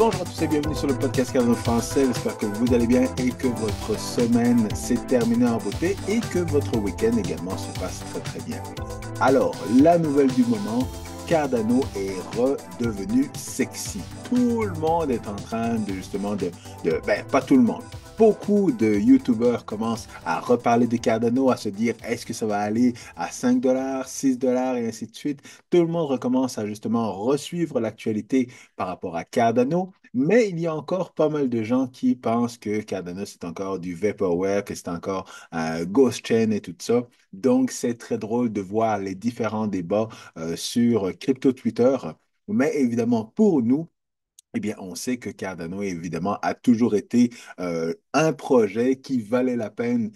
Bonjour à tous et bienvenue sur le podcast Cardano français. J'espère que vous allez bien et que votre semaine s'est terminée en beauté et que votre week-end également se passe très très bien. Alors, la nouvelle du moment, Cardano est redevenu sexy. Tout le monde est en train de justement pas tout le monde. Beaucoup de YouTubers commencent à reparler de Cardano, à se dire est-ce que ça va aller à 5 dollars, 6 dollars et ainsi de suite. Tout le monde recommence à justement resuivre l'actualité par rapport à Cardano, mais il y a encore pas mal de gens qui pensent que Cardano c'est encore du vaporware, que c'est encore un ghost chain et tout ça. Donc, c'est très drôle de voir les différents débats sur crypto Twitter. Mais évidemment, pour nous, eh bien, on sait que Cardano, évidemment, a toujours été un projet qui valait la peine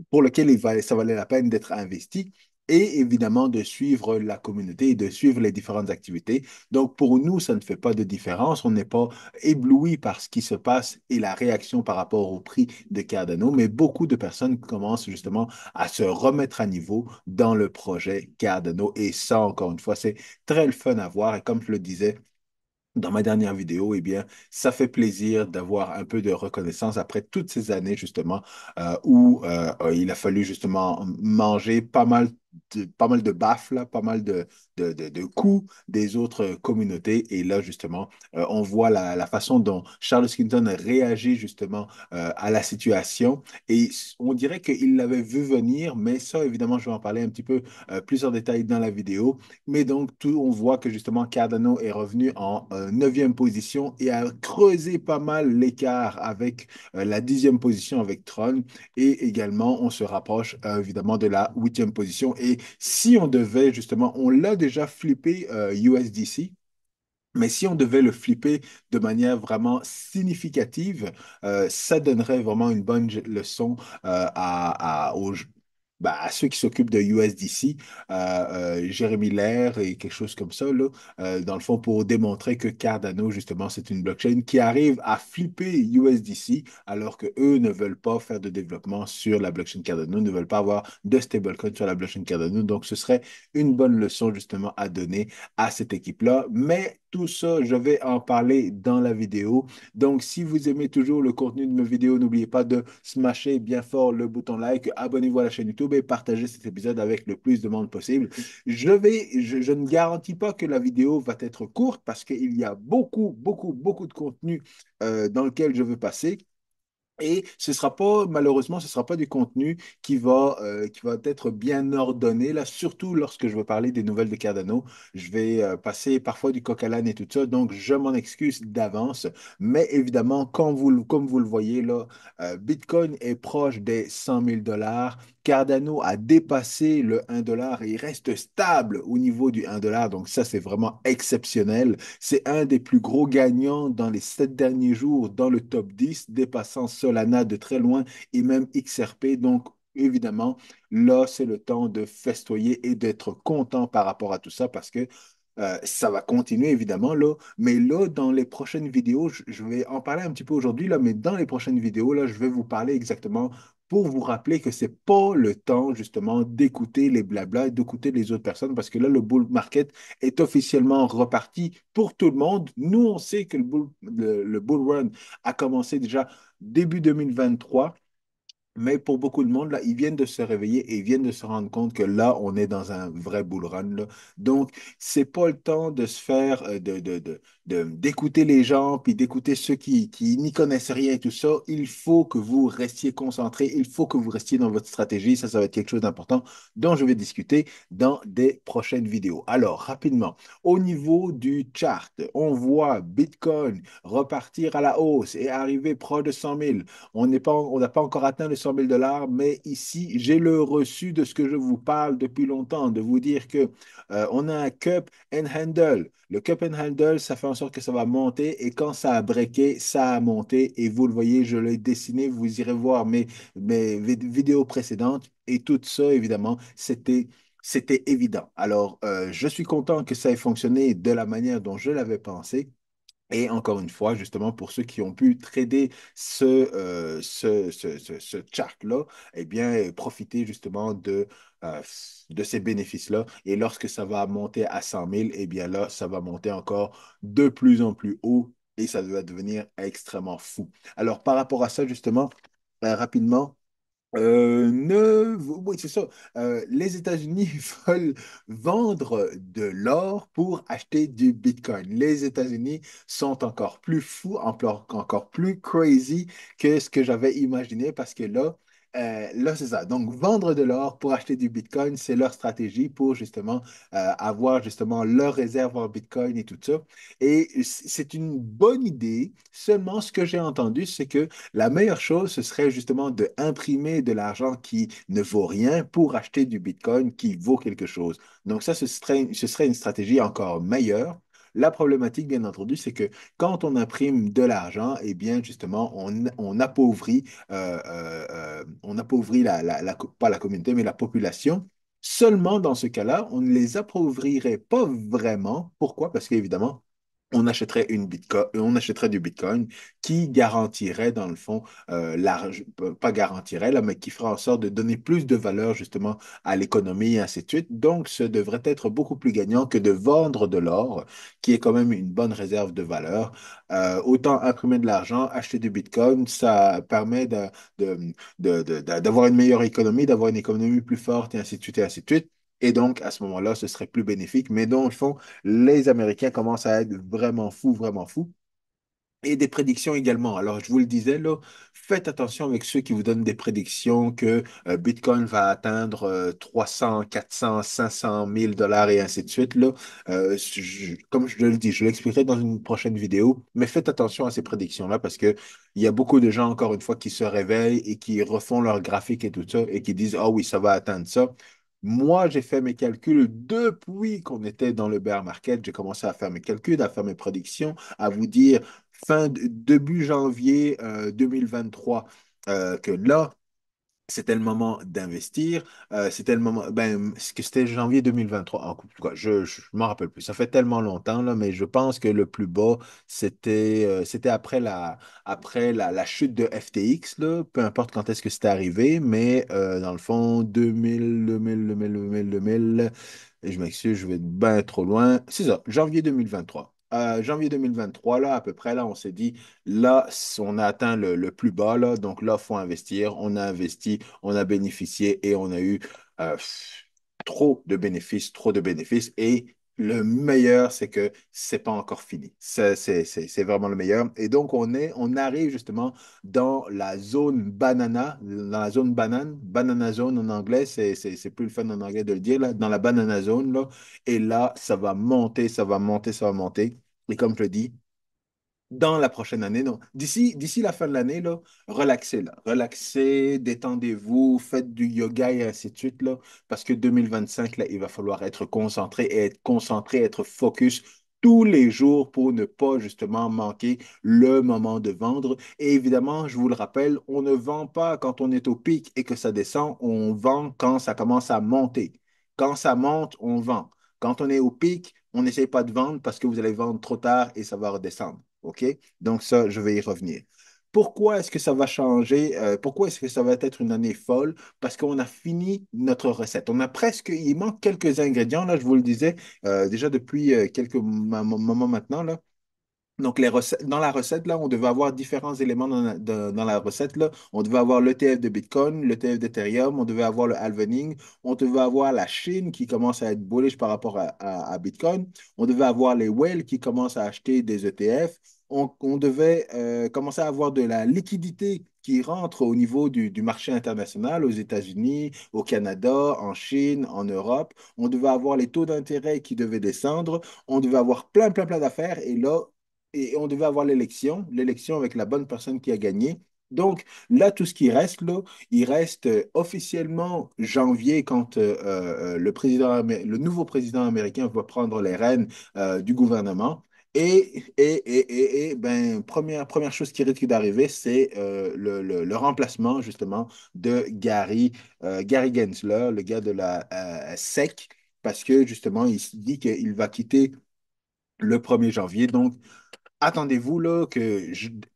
pour lequel ça valait la peine d'être investi et évidemment de suivre la communauté et de suivre les différentes activités. Donc, pour nous, ça ne fait pas de différence. On n'est pas ébloui par ce qui se passe et la réaction par rapport au prix de Cardano, mais beaucoup de personnes commencent justement à se remettre à niveau dans le projet Cardano. Et ça, encore une fois, c'est très le fun à voir. Et comme je le disais, dans ma dernière vidéo, eh bien, ça fait plaisir d'avoir un peu de reconnaissance après toutes ces années, justement, où il a fallu justement manger pas mal de baffes, là, pas mal de coups des autres communautés. Et là, justement, on voit la façon dont Charles Skinton réagit justement à la situation. Et on dirait qu'il l'avait vu venir, mais ça, évidemment, je vais en parler un petit peu plus en détail dans la vidéo. Mais donc, on voit que justement Cardano est revenu en neuvième position et a creusé pas mal l'écart avec la dixième position avec Tron. Et également, on se rapproche évidemment de la huitième position. Et si on devait justement, on l'a déjà flippé USDC. Mais si on devait le flipper de manière vraiment significative, ça donnerait vraiment une bonne leçon à ceux qui s'occupent de USDC, Jérémy Lair et quelque chose comme ça, là, dans le fond, pour démontrer que Cardano, justement, c'est une blockchain qui arrive à flipper USDC alors que eux ne veulent pas faire de développement sur la blockchain Cardano, ne veulent pas avoir de stablecoin sur la blockchain Cardano. Donc, ce serait une bonne leçon, justement, à donner à cette équipe-là. Mais tout ça, je vais en parler dans la vidéo. Donc, si vous aimez toujours le contenu de mes vidéos, n'oubliez pas de smasher bien fort le bouton like, abonnez-vous à la chaîne YouTube et partagez cet épisode avec le plus de monde possible. Je ne garantis pas que la vidéo va être courte parce qu'il y a beaucoup de contenu dans lequel je veux passer. Et ce sera pas, malheureusement, ce sera pas du contenu qui va être bien ordonné, là, surtout lorsque je vais parler des nouvelles de Cardano. Je vais passer parfois du coq à l'âne et tout ça, donc je m'en excuse d'avance. Mais évidemment, comme vous le voyez, là, Bitcoin est proche des 100 000 dollars. Cardano a dépassé le 1 dollar et il reste stable au niveau du 1 dollar. Donc ça, c'est vraiment exceptionnel. C'est un des plus gros gagnants dans les 7 derniers jours dans le top 10, dépassant Solana de très loin et même XRP. Donc, évidemment, là, c'est le temps de festoyer et d'être content par rapport à tout ça parce que ça va continuer évidemment là, mais là dans les prochaines vidéos, je vais en parler un petit peu aujourd'hui là, mais dans les prochaines vidéos là, je vais vous parler exactement pour vous rappeler que c'est pas le temps justement d'écouter les blablas et d'écouter les autres personnes parce que là le bull market est officiellement reparti pour tout le monde. Nous on sait que le bull run a commencé déjà début 2023. Mais pour beaucoup de monde, là, ils viennent de se réveiller et ils viennent de se rendre compte que là, on est dans un vrai bull run, là. Donc, c'est pas le temps de se faire, d'écouter les gens, puis d'écouter ceux qui n'y connaissent rien et tout ça. Il faut que vous restiez concentrés, il faut que vous restiez dans votre stratégie. Ça va être quelque chose d'important dont je vais discuter dans des prochaines vidéos. Alors, rapidement, au niveau du chart, on voit Bitcoin repartir à la hausse et arriver proche de 100 000. On n'a pas encore atteint les 100 000 dollars, mais ici, j'ai le reçu de ce que je vous parle depuis longtemps, de vous dire que on a un cup and handle. Le cup and handle, ça fait en sorte que ça va monter et quand ça a breaké, ça a monté et vous le voyez, je l'ai dessiné, vous irez voir mes vidéos précédentes et tout ça, évidemment, c'était évident. Alors, je suis content que ça ait fonctionné de la manière dont je l'avais pensé. Et encore une fois, justement, pour ceux qui ont pu trader ce chart-là, eh bien, profitez justement euh, de ces bénéfices-là. Et lorsque ça va monter à 100 000, eh bien là, ça va monter encore de plus en plus haut et ça va devenir extrêmement fou. Alors, par rapport à ça, justement, rapidement, oui, c'est ça. Les États-Unis veulent vendre de l'or pour acheter du Bitcoin. Les États-Unis sont encore plus fous, encore plus crazy que ce que j'avais imaginé parce que là, c'est ça. Donc, vendre de l'or pour acheter du Bitcoin, c'est leur stratégie pour justement avoir justement leur réserve en Bitcoin et tout ça. Et c'est une bonne idée. Seulement, ce que j'ai entendu, c'est que la meilleure chose, ce serait justement de imprimer de l'argent qui ne vaut rien pour acheter du Bitcoin qui vaut quelque chose. Donc ça, ce serait une stratégie encore meilleure. La problématique, bien entendu, c'est que quand on imprime de l'argent, eh bien, justement, on appauvrit pas la communauté, mais la population. Seulement dans ce cas-là, on ne les appauvrirait pas vraiment. Pourquoi? Parce qu'évidemment, on achèterait du Bitcoin qui garantirait, dans le fond, pas garantirait, là, mais qui fera en sorte de donner plus de valeur, justement, à l'économie et ainsi de suite. Donc, ce devrait être beaucoup plus gagnant que de vendre de l'or, qui est quand même une bonne réserve de valeur. Autant imprimer de l'argent, acheter du Bitcoin, ça permet d'avoir une meilleure économie, d'avoir une économie plus forte, et ainsi de suite, et ainsi de suite. Et donc, à ce moment-là, ce serait plus bénéfique. Mais dans le fond, les Américains commencent à être vraiment fous, vraiment fous. Et des prédictions également. Alors, je vous le disais, là, faites attention avec ceux qui vous donnent des prédictions que Bitcoin va atteindre 300, 400, 500 000 dollars et ainsi de suite. Là. Comme je le dis, je l'expliquerai dans une prochaine vidéo, mais faites attention à ces prédictions-là parce que il y a beaucoup de gens, encore une fois, qui se réveillent et qui refont leur graphique et tout ça et qui disent, ah oui, ça va atteindre ça. Moi, j'ai fait mes calculs depuis qu'on était dans le bear market. J'ai commencé à faire mes calculs, à faire mes prédictions, à vous dire début janvier 2023, que là, c'était le moment d'investir. C'était le moment, que c'était janvier 2023. En tout cas, je m'en rappelle plus. Ça fait tellement longtemps, là, mais je pense que le plus bas, c'était après la chute de FTX, là, peu importe quand est-ce que c'était arrivé, mais dans le fond, 2000, et je m'excuse, je vais être bien trop loin. C'est ça, janvier 2023. Janvier 2023, là, à peu près, là, on s'est dit, là, on a atteint le plus bas, là, donc là, il faut investir. On a investi, on a bénéficié et on a eu euh, trop de bénéfices, trop de bénéfices. Et le meilleur, c'est que c'est pas encore fini. C'est vraiment le meilleur. Et donc, on arrive justement dans la zone banana, dans la zone banane, banana zone en anglais, c'est plus le fun en anglais de le dire, là, dans la banana zone, là. Et là, ça va monter, ça va monter, ça va monter. Et comme je le dis, dans la prochaine année, non. D'ici la fin de l'année, là, relaxez, là. Relaxez, détendez-vous, faites du yoga et ainsi de suite, là. Parce que 2025, là, il va falloir être concentré et être concentré, être focus tous les jours pour ne pas justement manquer le moment de vendre. Et évidemment, je vous le rappelle, on ne vend pas quand on est au pic et que ça descend, on vend quand ça commence à monter. Quand ça monte, on vend. Quand on est au pic, on n'essaye pas de vendre parce que vous allez vendre trop tard et ça va redescendre. OK? Donc ça, je vais y revenir. Pourquoi est-ce que ça va changer? Pourquoi est-ce que ça va être une année folle? Parce qu'on a fini notre recette. On a presque, il manque quelques ingrédients, là, je vous le disais, déjà depuis quelques moments maintenant, là. Donc, dans la recette, là, on devait avoir différents éléments dans la recette, là. On devait avoir l'ETF de Bitcoin, l'ETF d'Ethereum, on devait avoir le halvening, on devait avoir la Chine qui commence à être bullish par rapport à Bitcoin, on devait avoir les whales qui commencent à acheter des ETF, on devait commencer à avoir de la liquidité qui rentre au niveau du marché international, aux États-Unis, au Canada, en Chine, en Europe. On devait avoir les taux d'intérêt qui devaient descendre. On devait avoir plein, plein, plein d'affaires. Et là, on devait avoir l'élection avec la bonne personne qui a gagné. Donc là, tout ce qui reste, là, il reste officiellement janvier quand le nouveau président américain va prendre les rênes du gouvernement. Première chose qui risque d'arriver, c'est le remplacement justement de Gary Gensler, le gars de la SEC, parce que justement, il se dit qu'il va quitter le 1er janvier. Donc, attendez-vous là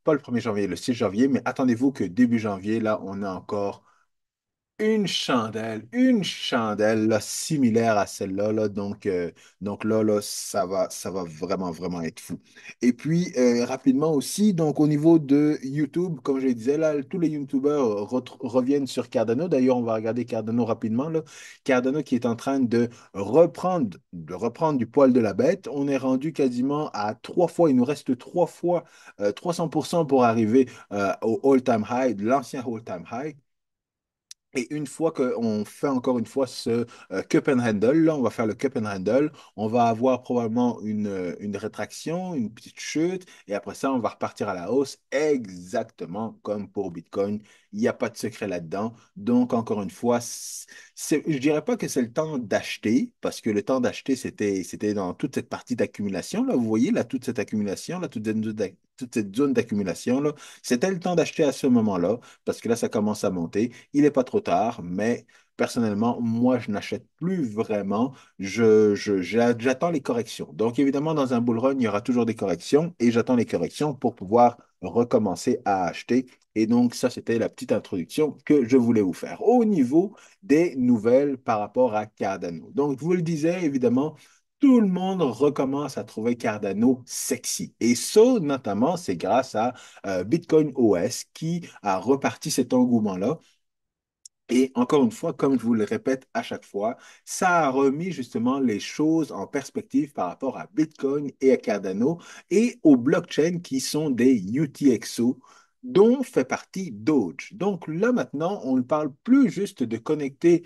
pas le 1er janvier, le 6 janvier, mais attendez-vous que début janvier, là, on a encore Une chandelle là, similaire à celle-là. Là, donc là, ça va vraiment, vraiment être fou. Et puis, rapidement aussi, donc au niveau de YouTube, comme je le disais, là, tous les YouTubeurs reviennent sur Cardano. D'ailleurs, on va regarder Cardano rapidement. Là. Cardano qui est en train de reprendre du poil de la bête. On est rendu quasiment à trois fois, il nous reste trois fois 300% pour arriver au all-time high, de l'ancien all-time high. Et une fois qu'on fait encore une fois ce cup and handle, là, on va faire le cup and handle, on va avoir probablement une rétraction, une petite chute, et après ça, on va repartir à la hausse, exactement comme pour Bitcoin. Il n'y a pas de secret là-dedans. Donc, encore une fois, je dirais pas que c'est le temps d'acheter, parce que le temps d'acheter, c'était dans toute cette partie d'accumulation, là, vous voyez, là, toute cette accumulation, là, toute cette zone d'accumulation, là, c'était le temps d'acheter à ce moment-là, parce que là, ça commence à monter. Il n'est pas trop tard, mais personnellement, moi, je n'achète plus vraiment. J'attends les corrections. Donc, évidemment, dans un bull run, il y aura toujours des corrections et j'attends les corrections pour pouvoir recommencer à acheter. Et donc, ça, c'était la petite introduction que je voulais vous faire au niveau des nouvelles par rapport à Cardano. Donc, je vous le disais, évidemment, tout le monde recommence à trouver Cardano sexy. Et ça, notamment, c'est grâce à Bitcoin OS qui a reparti cet engouement-là. Et encore une fois, comme je vous le répète à chaque fois, ça a remis justement les choses en perspective par rapport à Bitcoin et à Cardano et aux blockchains qui sont des UTXO dont fait partie Doge. Donc là maintenant, on ne parle plus juste de connecter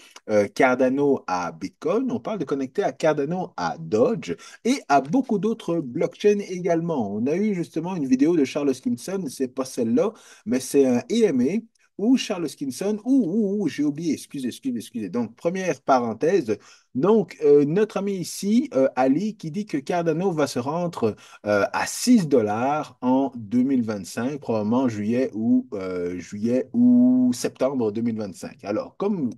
Cardano à Bitcoin, on parle de connecter à Cardano à Doge et à beaucoup d'autres blockchains également. On a eu justement une vidéo de Charles Hoskinson, c'est pas celle-là, mais c'est un EMA ou Charles Hoskinson, j'ai oublié, excusez. Donc, première parenthèse. Donc, notre ami ici, Ali, qui dit que Cardano va se rendre à 6 dollars en 2025, probablement juillet ou septembre 2025. Alors, comme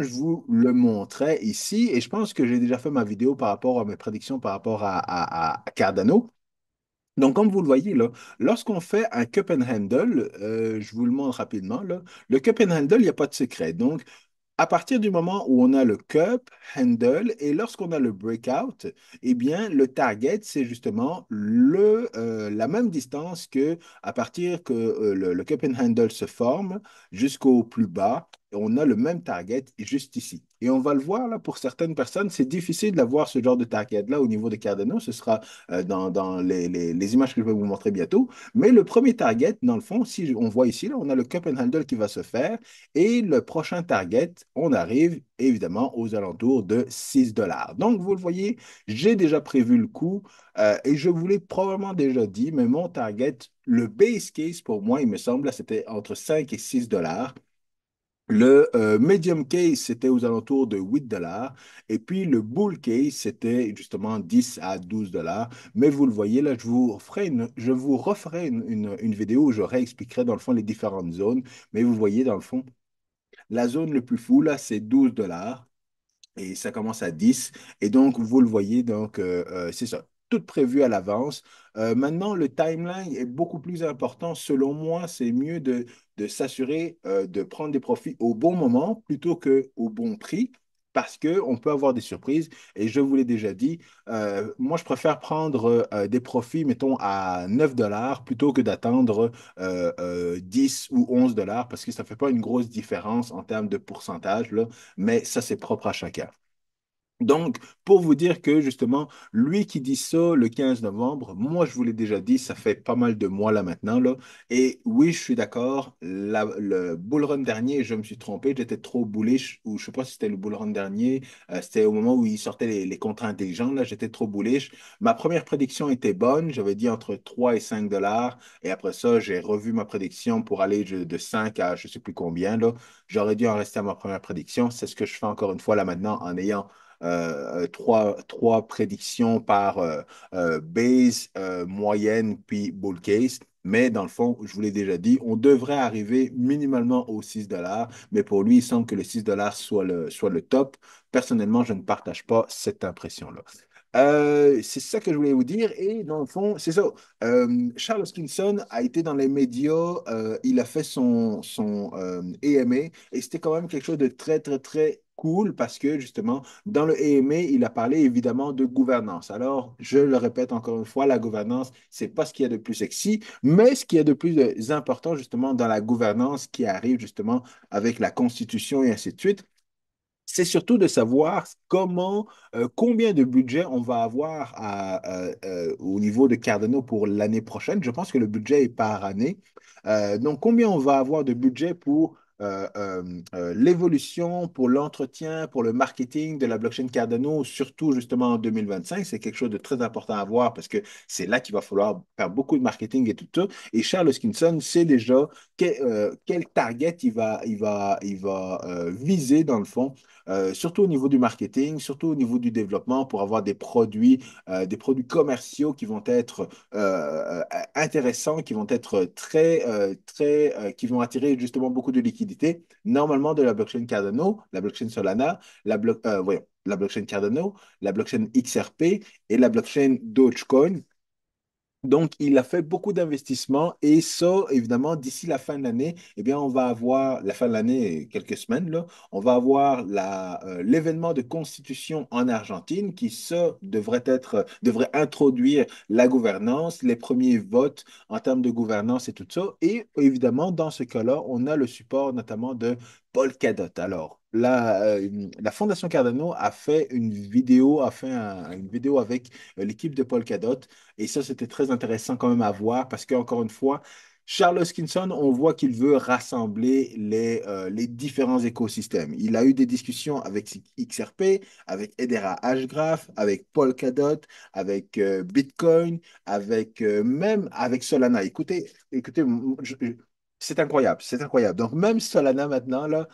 je vous le montrais ici, et je pense que j'ai déjà fait ma vidéo par rapport à mes prédictions par rapport à Cardano, donc, comme vous le voyez là, lorsqu'on fait un cup and handle, je vous le montre rapidement là, le cup and handle, il n'y a pas de secret. Donc, à partir du moment où on a le cup, handle, et lorsqu'on a le breakout, eh bien, le target, c'est justement la même distance que à partir que le cup and handle se forme jusqu'au plus bas, on a le même target juste ici. Et on va le voir là, pour certaines personnes, c'est difficile d'avoir ce genre de target-là au niveau de Cardano. Ce sera dans les images que je vais vous montrer bientôt. Mais le premier target, dans le fond, si on voit ici, là, on a le cup and handle qui va se faire. Et le prochain target, on arrive évidemment aux alentours de 6 dollars. Donc, vous le voyez, j'ai déjà prévu le coup et je vous l'ai probablement déjà dit, mais mon target, le base case pour moi, il me semble, c'était entre 5 et 6 dollars. Le medium case, c'était aux alentours de 8 dollars. Et puis le bull case, c'était justement 10 à 12 dollars. Mais vous le voyez, là, je vous referai une vidéo où je réexpliquerai dans le fond les différentes zones. Mais vous voyez, dans le fond, la zone le plus fou, là, c'est 12 dollars et ça commence à 10. Et donc, vous le voyez, donc, c'est ça. Tout prévu à l'avance. Maintenant, le timeline est beaucoup plus important. Selon moi, c'est mieux de s'assurer de prendre des profits au bon moment plutôt qu'au bon prix parce qu'on peut avoir des surprises. Et je vous l'ai déjà dit, moi, je préfère prendre des profits, mettons, à 9 dollars plutôt que d'attendre 10 ou 11 dollars parce que ça ne fait pas une grosse différence en termes de pourcentage, là, mais ça, c'est propre à chacun. Donc, pour vous dire que justement, lui qui dit ça le 15 novembre, moi je vous l'ai déjà dit, ça fait pas mal de mois là maintenant, là. Et oui, je suis d'accord, le bull run dernier, je me suis trompé, j'étais trop bullish, ou je sais pas si c'était le bull run dernier, c'était au moment où il sortait les contrats intelligents, là, j'étais trop bullish. Ma première prédiction était bonne, j'avais dit entre 3 et 5 dollars, et après ça, j'ai revu ma prédiction pour aller de 5 à je sais plus combien, là. J'aurais dû en rester à ma première prédiction, c'est ce que je fais encore une fois là maintenant en ayant trois prédictions par base, moyenne, puis bull case. Mais dans le fond, je vous l'ai déjà dit, on devrait arriver minimalement aux 6 dollars. Mais pour lui, il semble que le 6 dollars soit le top. Personnellement, je ne partage pas cette impression-là. C'est ça que je voulais vous dire. Et dans le fond, c'est ça. Charles Hoskinson a été dans les médias, il a fait son AMA et c'était quand même quelque chose de très, très, très cool parce que justement, dans le AMA, il a parlé évidemment de gouvernance. Alors, je le répète encore une fois, la gouvernance, c'est pas ce qu'il y a de plus sexy, mais ce qu'il y a de plus important justement dans la gouvernance qui arrive justement avec la Constitution et ainsi de suite. C'est surtout de savoir combien de budget on va avoir au niveau de Cardano pour l'année prochaine. Je pense que le budget est par année. Donc, combien on va avoir de budget pour l'évolution, pour l'entretien, pour le marketing de la blockchain Cardano, surtout justement en 2025. C'est quelque chose de très important à voir parce que c'est là qu'il va falloir faire beaucoup de marketing et tout ça. Et Charles Hoskinson sait déjà quel target il va viser dans le fond surtout au niveau du marketing, surtout au niveau du développement, pour avoir des produits commerciaux qui vont être intéressants, qui vont être qui vont attirer justement beaucoup de liquidités. Normalement, de la blockchain Cardano, la blockchain Solana, voyons, la blockchain Cardano, la blockchain XRP et la blockchain Dogecoin. Donc, il a fait beaucoup d'investissements et ça, évidemment, d'ici la fin de l'année, eh bien, on va avoir, la fin de l'année, quelques semaines, là, on va avoir l'événement de constitution en Argentine qui, ça, devrait introduire la gouvernance, les premiers votes en termes de gouvernance et tout ça. Et évidemment, dans ce cas-là, on a le support notamment de Polkadot. Alors, la Fondation Cardano a fait une vidéo avec l'équipe de Polkadot et ça, c'était très intéressant quand même à voir parce qu'encore une fois, Charles Hoskinson, on voit qu'il veut rassembler les différents écosystèmes. Il a eu des discussions avec XRP, avec Hedera Hashgraph, avec Polkadot, avec Bitcoin, même avec Solana. Écoutez, c'est incroyable, c'est incroyable. Donc même Solana maintenant, là,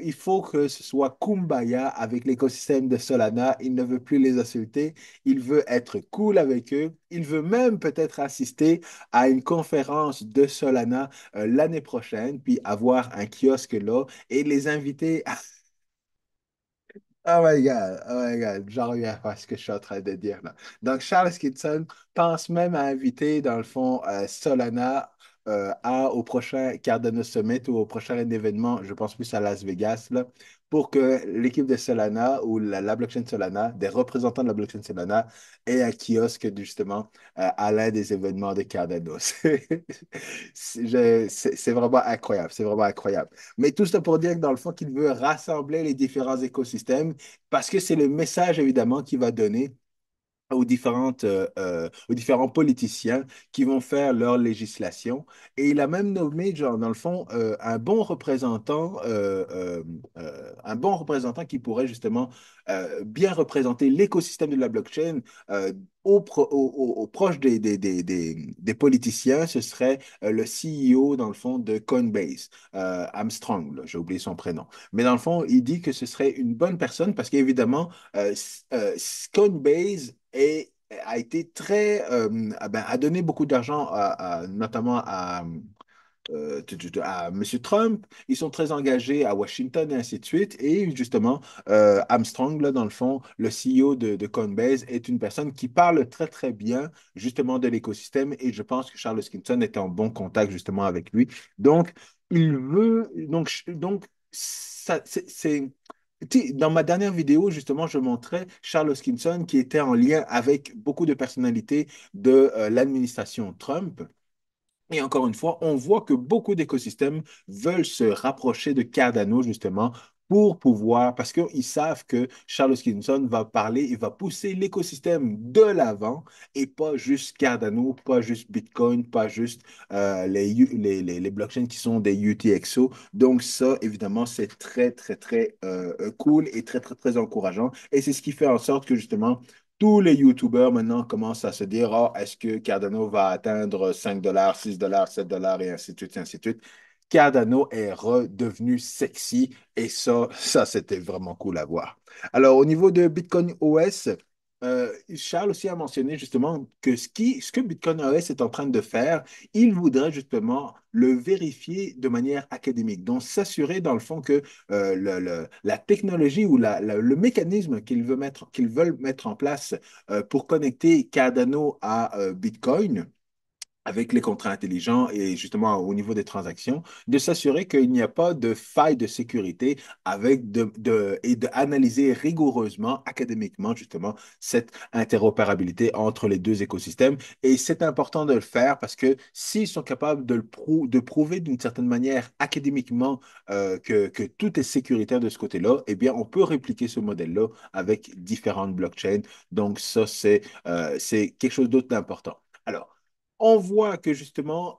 il faut que ce soit Kumbaya avec l'écosystème de Solana. Il ne veut plus les insulter. Il veut être cool avec eux. Il veut même peut-être assister à une conférence de Solana l'année prochaine, puis avoir un kiosque là et les inviter à... Oh my God, j'en reviens pas à ce que je suis en train de dire là. Donc, Charles Kitson pense même à inviter, dans le fond, Solana au prochain Cardano Summit ou au prochain événement, je pense plus à Las Vegas, là, pour que l'équipe de Solana ou la blockchain Solana, des représentants de la blockchain Solana, ait un kiosque justement à l'un des événements de Cardano. C'est vraiment incroyable, c'est vraiment incroyable. Mais tout ça pour dire que dans le fond, qu'il veut rassembler les différents écosystèmes parce que c'est le message évidemment qu'il va donner aux différents politiciens qui vont faire leur législation. Et il a même nommé, genre, dans le fond, un bon représentant qui pourrait justement bien représenter l'écosystème de la blockchain au proche des politiciens. Ce serait le CEO, dans le fond, de Coinbase, Armstrong, là, j'ai oublié son prénom. Mais dans le fond, il dit que ce serait une bonne personne parce qu'évidemment, Coinbase a été a donné beaucoup d'argent notamment à M. Trump. Ils sont très engagés à Washington et ainsi de suite. Et justement, Armstrong, là, dans le fond, le CEO de Coinbase, est une personne qui parle très, très bien justement de l'écosystème. Et je pense que Charles Hoskinson est en bon contact justement avec lui. Donc, il veut. Donc ça, tu sais, dans ma dernière vidéo, justement, je montrais Charles Hoskinson qui était en lien avec beaucoup de personnalités de l'administration Trump. Et encore une fois, on voit que beaucoup d'écosystèmes veulent se rapprocher de Cardano justement pour pouvoir, parce qu'ils savent que Charles Hoskinson va parler, il va pousser l'écosystème de l'avant et pas juste Cardano, pas juste Bitcoin, pas juste les blockchains qui sont des UTXO. Donc ça, évidemment, c'est très, très, très cool et très, très, très encourageant. Et c'est ce qui fait en sorte que justement, tous les YouTubers maintenant commencent à se dire, ah, est-ce que Cardano va atteindre 5 dollars, 6 dollars, 7 dollars et ainsi de suite, et ainsi de suite. Cardano est redevenu sexy et ça, c'était vraiment cool à voir. Alors, au niveau de Bitcoin OS, Charles aussi a mentionné justement que ce que Bitcoin OS est en train de faire, il voudrait justement le vérifier de manière académique. Donc, s'assurer dans le fond que la technologie ou le mécanisme qu'ils veulent mettre en place pour connecter Cardano à Bitcoin, avec les contrats intelligents et justement au niveau des transactions, de s'assurer qu'il n'y a pas de faille de sécurité et d'analyser rigoureusement, académiquement, justement, cette interopérabilité entre les deux écosystèmes. Et c'est important de le faire parce que s'ils sont capables de prouver d'une certaine manière académiquement que tout est sécuritaire de ce côté-là, eh bien, on peut répliquer ce modèle-là avec différentes blockchains. Donc, ça, c'est quelque chose d'autre d'important. Alors, on voit que justement,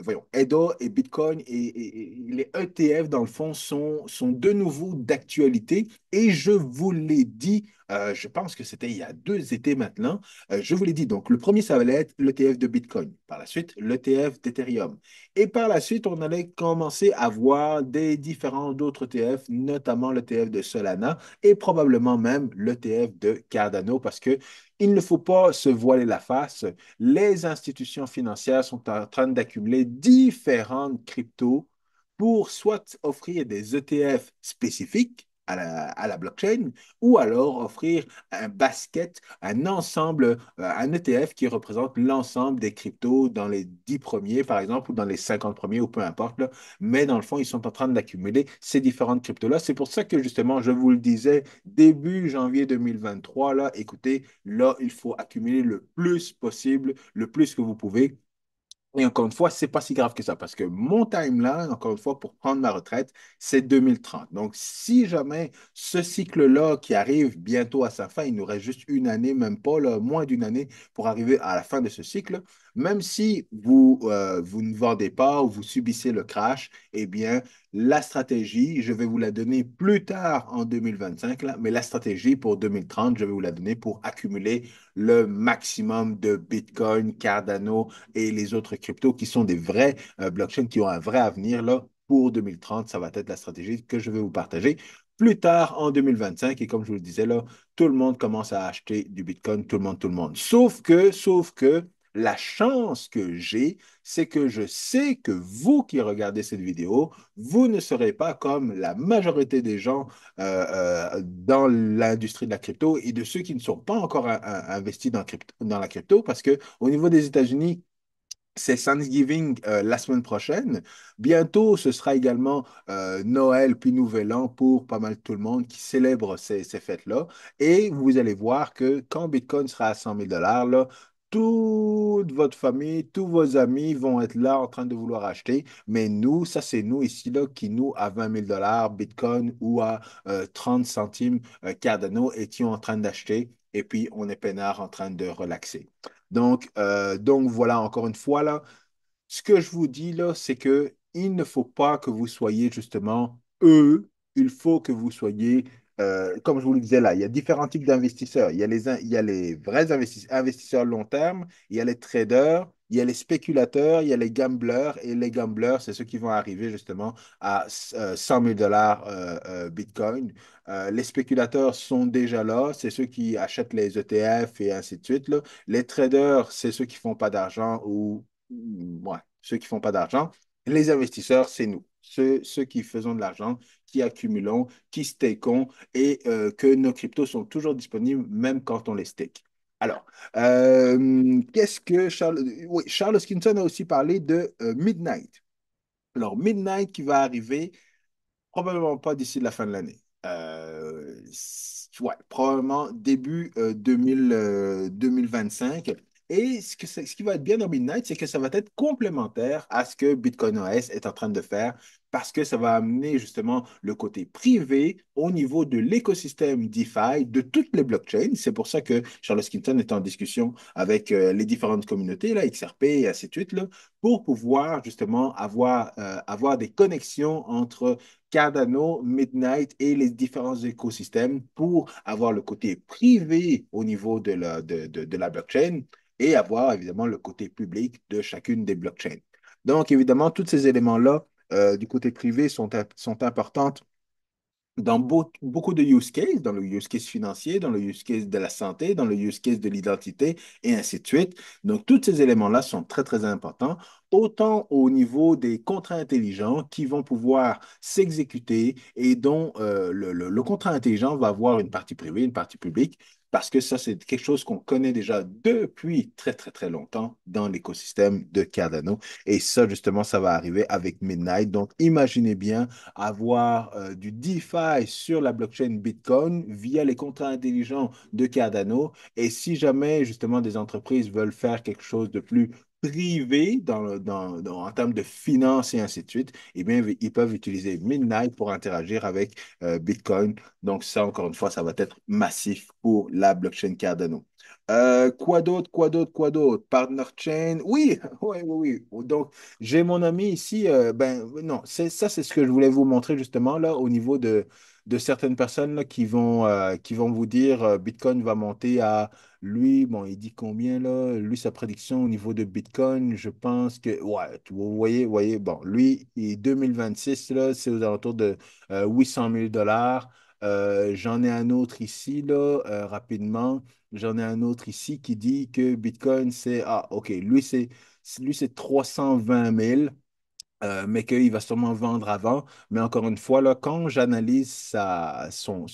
voyons, Edo et Bitcoin et les ETF, dans le fond, sont de nouveau d'actualité. Et je vous l'ai dit, je pense que c'était il y a 2 étés maintenant, je vous l'ai dit. Donc, le premier, ça allait être l'ETF de Bitcoin. Par la suite, l'ETF d'Ethereum. Et par la suite, on allait commencer à voir des différents d'autres ETF, notamment l'ETF de Solana et probablement même l'ETF de Cardano, parce que il ne faut pas se voiler la face. Les institutions financières sont en train d'accumuler différentes cryptos pour soit offrir des ETF spécifiques à la blockchain ou alors offrir un basket, un ensemble, un ETF qui représente l'ensemble des cryptos dans les 10 premiers, par exemple, ou dans les 50 premiers, ou peu importe, là. Mais dans le fond, ils sont en train d'accumuler ces différentes cryptos-là. C'est pour ça que justement, je vous le disais, début janvier 2023, là, écoutez, là, il faut accumuler le plus possible, le plus que vous pouvez. Et encore une fois, c'est pas si grave que ça parce que mon timeline, encore une fois, pour prendre ma retraite, c'est 2030. Donc, si jamais ce cycle-là qui arrive bientôt à sa fin, il nous reste juste une année, même pas, là, moins d'une année pour arriver à la fin de ce cycle, même si vous ne vendez pas ou vous subissez le crash, eh bien, la stratégie, je vais vous la donner plus tard en 2025, là, mais la stratégie pour 2030, je vais vous la donner pour accumuler le maximum de Bitcoin, Cardano, et les autres cryptos qui sont des vrais blockchains qui ont un vrai avenir là, pour 2030. Ça va être la stratégie que je vais vous partager. Plus tard, en 2025, et comme je vous le disais là, tout le monde commence à acheter du Bitcoin, tout le monde, tout le monde. Sauf que, la chance que j'ai, c'est que je sais que vous qui regardez cette vidéo, vous ne serez pas comme la majorité des gens dans l'industrie de la crypto et de ceux qui ne sont pas encore investis dans la crypto, parce que au niveau des États-Unis, c'est Thanksgiving la semaine prochaine. Bientôt, ce sera également Noël puis Nouvel An pour pas mal tout le monde qui célèbre ces fêtes-là. Et vous allez voir que quand Bitcoin sera à 100 000 là, toute votre famille, tous vos amis vont être là en train de vouloir acheter. Mais nous, ça c'est nous ici là qui nous, à 20 000 Bitcoin ou à 30 centimes Cardano, étions en train d'acheter. Et puis, on est peinard en train de relaxer. Donc voilà, encore une fois, là, ce que je vous dis là, c'est que il ne faut pas que vous soyez justement eux, il faut que vous soyez, comme je vous le disais là, il y a différents types d'investisseurs. Il y a les vrais investisseurs long terme, il y a les traders, il y a les spéculateurs, il y a les gamblers, et les gamblers, c'est ceux qui vont arriver justement à 100 000 Bitcoin. Les spéculateurs sont déjà là, c'est ceux qui achètent les ETF et ainsi de suite, là. Les traders, c'est ceux qui font pas d'argent ou ouais, ceux qui font pas d'argent. Les investisseurs, c'est nous, ceux qui faisons de l'argent, qui accumulons, qui stakons et que nos cryptos sont toujours disponibles même quand on les stake. Alors, qu'est-ce que Charles... Oui, Charles Hoskinson a aussi parlé de Midnight. Alors, Midnight qui va arriver probablement pas d'ici la fin de l'année. Ouais, probablement début 2025. Et ce qui va être bien dans Midnight, c'est que ça va être complémentaire à ce que Bitcoin OS est en train de faire parce que ça va amener justement le côté privé au niveau de l'écosystème DeFi de toutes les blockchains. C'est pour ça que Charles Skinton est en discussion avec les différentes communautés, là, XRP et ainsi de suite, là, pour pouvoir justement avoir des connexions entre Cardano, Midnight et les différents écosystèmes pour avoir le côté privé au niveau de la blockchain et avoir évidemment le côté public de chacune des blockchains. Donc, évidemment, tous ces éléments-là du côté privé sont importants dans beaucoup de use cases, dans le use case financier, dans le use case de la santé, dans le use case de l'identité, et ainsi de suite. Donc, tous ces éléments-là sont très, très importants, autant au niveau des contrats intelligents qui vont pouvoir s'exécuter et dont le contrat intelligent va avoir une partie privée, une partie publique, parce que ça, c'est quelque chose qu'on connaît déjà depuis très, très, très longtemps dans l'écosystème de Cardano. Et ça, justement, ça va arriver avec Midnight. Donc, imaginez bien avoir du DeFi sur la blockchain Bitcoin via les contrats intelligents de Cardano. Et si jamais justement des entreprises veulent faire quelque chose de plus privé en termes de finances et ainsi de suite, eh bien, ils peuvent utiliser Midnight pour interagir avec Bitcoin. Donc ça, encore une fois, ça va être massif pour la blockchain Cardano. Quoi d'autre, quoi d'autre, quoi d'autre? Partner chain, oui, oui, oui, oui. Donc, j'ai mon ami ici, ben non, ça, c'est ce que je voulais vous montrer justement là au niveau de certaines personnes là, qui vont vous dire Bitcoin va monter à lui, bon, il dit combien là? Lui, sa prédiction au niveau de Bitcoin, je pense que, ouais, vous voyez, bon, lui, 2026, là, c'est aux alentours de 800 000 dollars. J'en ai un autre ici, là, rapidement. J'en ai un autre ici qui dit que Bitcoin, OK, lui, c'est 320 000, mais qu'il va sûrement vendre avant. Mais encore une fois, là, quand j'analyse son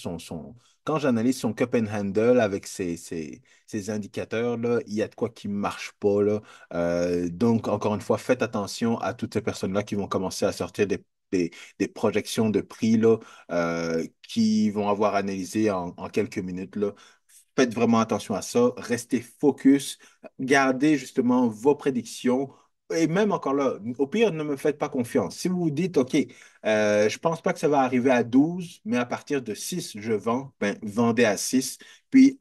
cup and handle avec ses indicateurs, là, il y a de quoi qui ne marche pas, là. Donc, encore une fois, faites attention à toutes ces personnes-là qui vont commencer à sortir des projections de prix là, qui vont avoir analysé en quelques minutes, là. Faites vraiment attention à ça. Restez focus. Gardez justement vos prédictions. Et même encore là, au pire, ne me faites pas confiance. Si vous vous dites, OK, je pense pas que ça va arriver à 12, mais à partir de 6, je vends, ben, vendez à 6, puis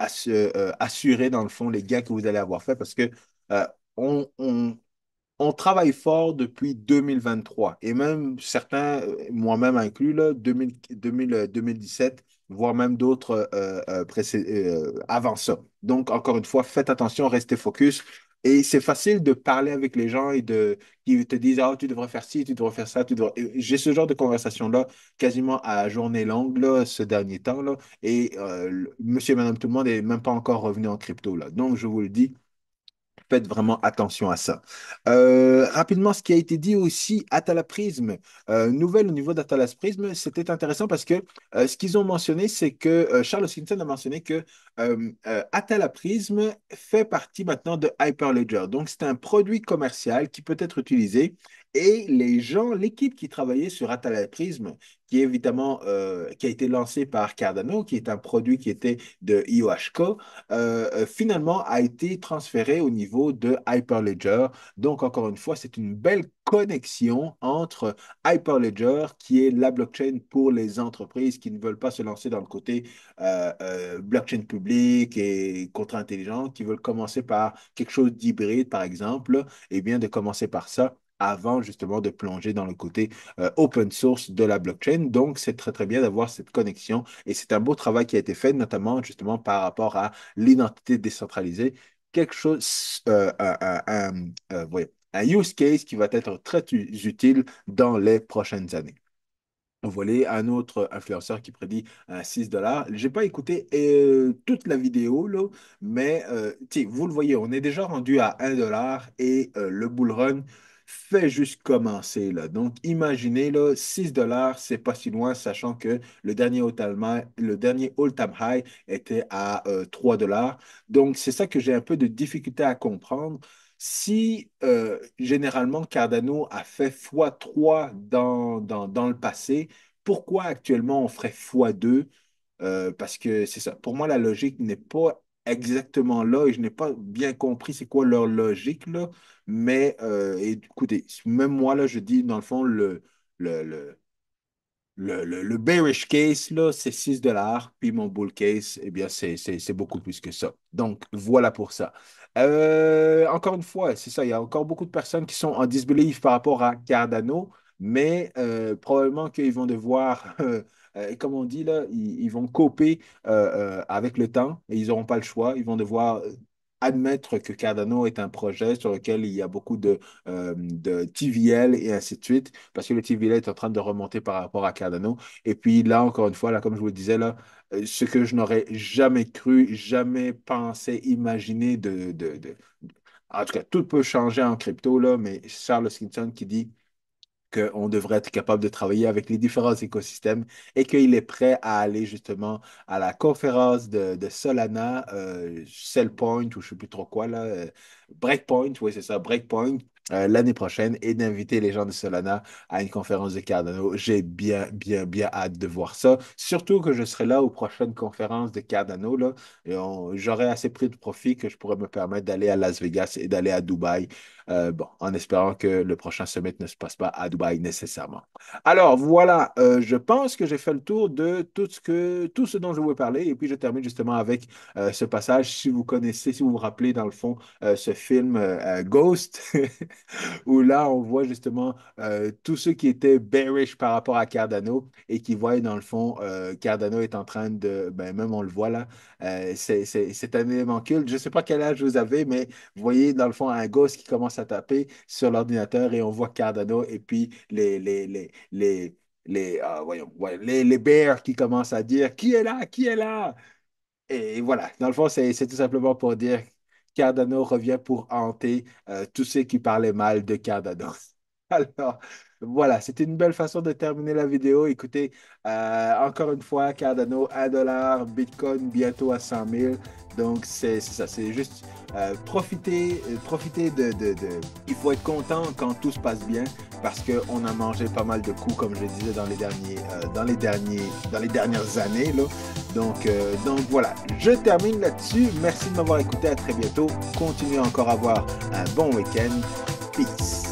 assurez dans le fond les gains que vous allez avoir fait parce que euh, on, on, on travaille fort depuis 2023 et même certains, moi-même inclus, là, 2017, voire même d'autres avant ça. Donc, encore une fois, faites attention, restez focus. Et c'est facile de parler avec les gens qui te disent, ah, tu devrais faire ci, tu devrais faire ça, tu devrais... Et j'ai ce genre de conversation-là quasiment à journée longue là, ce dernier temps. Là, et monsieur et madame tout le monde n'est même pas encore revenu en crypto. Là. Donc, je vous le dis, faites vraiment attention à ça. Rapidement, ce qui a été dit aussi, Atala Prism, nouvelle au niveau d'Atala Prism, c'était intéressant parce que ce qu'ils ont mentionné, c'est que Charles Hoskinson a mentionné que Atala Prism fait partie maintenant de Hyperledger. Donc, c'est un produit commercial qui peut être utilisé et les gens, l'équipe qui travaillait sur Atala Prism, qui est évidemment qui a été lancé par Cardano, qui est un produit qui était de IOHK, finalement a été transféré au niveau de Hyperledger. Donc, encore une fois, c'est une belle connexion entre Hyperledger, qui est la blockchain pour les entreprises qui ne veulent pas se lancer dans le côté blockchain public et contrat intelligent, qui veulent commencer par quelque chose d'hybride, par exemple, et bien de commencer par ça avant justement de plonger dans le côté open source de la blockchain. Donc, c'est très, très bien d'avoir cette connexion et c'est un beau travail qui a été fait, notamment justement par rapport à l'identité décentralisée, quelque chose, un use case qui va être très utile dans les prochaines années. Voilà un autre influenceur qui prédit un 6 dollars. Je n'ai pas écouté toute la vidéo, là, mais vous le voyez, on est déjà rendu à 1 dollar et le bull run fait juste commencer. Là. Donc, imaginez, là, 6 dollars, c'est pas si loin, sachant que le dernier all-time high était à 3 dollars. Donc, c'est ça que j'ai un peu de difficulté à comprendre. Si généralement Cardano a fait x3 dans le passé, pourquoi actuellement on ferait x2? Parce que c'est ça. Pour moi, la logique n'est pas exactement là et je n'ai pas bien compris c'est quoi leur logique là. Mais écoutez, même moi là, je dis dans le fond, le, le, le bearish case, là, c'est 6 dollars, puis mon bull case, eh bien, c'est beaucoup plus que ça. Donc, voilà pour ça. Encore une fois, c'est ça, il y a encore beaucoup de personnes qui sont en disbelief par rapport à Cardano, mais probablement qu'ils vont devoir, comme on dit là, ils vont coper avec le temps et ils n'auront pas le choix. Ils vont devoir admettre que Cardano est un projet sur lequel il y a beaucoup de TVL et ainsi de suite, parce que le TVL est en train de remonter par rapport à Cardano. Et puis là, encore une fois, là, comme je vous le disais, là, ce que je n'aurais jamais cru, jamais pensé, imaginé En tout cas, tout peut changer en crypto, là, mais Charles Hoskinson qui dit qu'on devrait être capable de travailler avec les différents écosystèmes et qu'il est prêt à aller justement à la conférence de Solana, Cellpoint ou je ne sais plus trop quoi, là, Breakpoint, oui, c'est ça, Breakpoint. L'année prochaine et d'inviter les gens de Solana à une conférence de Cardano. J'ai bien, bien, bien hâte de voir ça. Surtout que je serai là aux prochaines conférences de Cardano, là, et j'aurai assez pris de profit que je pourrais me permettre d'aller à Las Vegas et d'aller à Dubaï bon, en espérant que le prochain summit ne se passe pas à Dubaï nécessairement. Alors voilà, je pense que j'ai fait le tour de tout ce dont je voulais parler. Et puis je termine justement avec ce passage, si vous connaissez, si vous vous rappelez dans le fond, ce film Ghost, où là on voit justement tous ceux qui étaient bearish par rapport à Cardano et qui voient dans le fond Cardano est en train de, ben, même on le voit là, c'est un élément culte. Je ne sais pas quel âge vous avez, mais vous voyez, dans le fond, un gosse qui commence à taper sur l'ordinateur et on voit Cardano et puis voyons, ouais, les bears qui commencent à dire qui est là? Qui est là? Et voilà, dans le fond, c'est tout simplement pour dire Cardano revient pour hanter tous ceux qui parlaient mal de Cardano. Alors, voilà, c'était une belle façon de terminer la vidéo. Écoutez, encore une fois, Cardano, 1 $, Bitcoin bientôt à 100 000. Donc, c'est ça, c'est juste profiter Il faut être content quand tout se passe bien parce qu'on a mangé pas mal de coups, comme je le disais, dans les dernières années, là. Donc voilà, je termine là-dessus. Merci de m'avoir écouté. À très bientôt. Continuez encore à avoir un bon week-end. Peace.